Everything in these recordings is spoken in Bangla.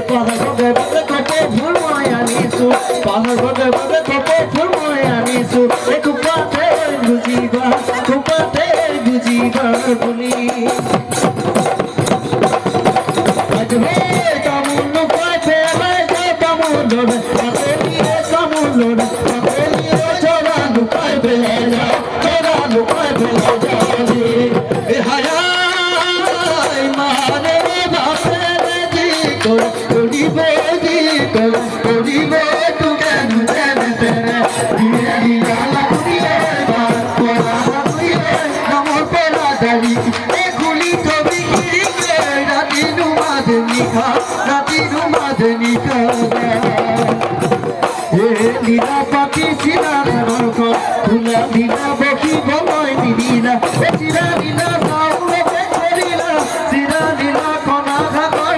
পাহাড় বগে বগে তোকে ফুল মায়া নিছু পাহাড় বগে বগে তোকে ফুল মায়া নিছু একটু পাতে বুঝিবা বলি আজবে তামুল কয় ফেলে যে তামুল ধরে তাতে নিয়ে তামুল ধরে তাতে নিয়ে চোরা লুকায় ফেলে যা চোরা লুকায় ফেলে যা এ হায় মানে বাপে জি করিবে জি করিবে তু কেন কেন তেরে ধীরে ধীরে লাগিয়ে বাপরা লাগিয়ে নমো পেলা দাড়ি এ খুলি ছবি কিরে রাতি নুমাদনিকা এ লীলা পাতি সিনার রক তুলা দিনা বকি বলয় দিদিনা এ সিরা দিনা সাউলে করিলা সিরা দিনা কোনা ঘর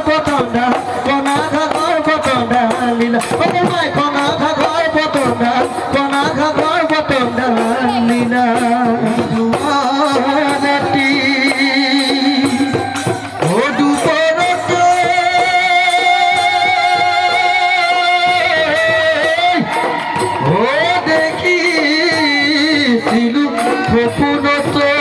পতন্ডা লীলা ওরে মাই কোনা ঘর পতন্ডা লীলা দুয়ারটি ও দুপরতে ও দেখি সিলু খপুনতে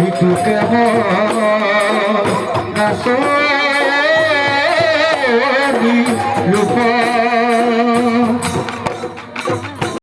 একটু কেমন নাচনি লুক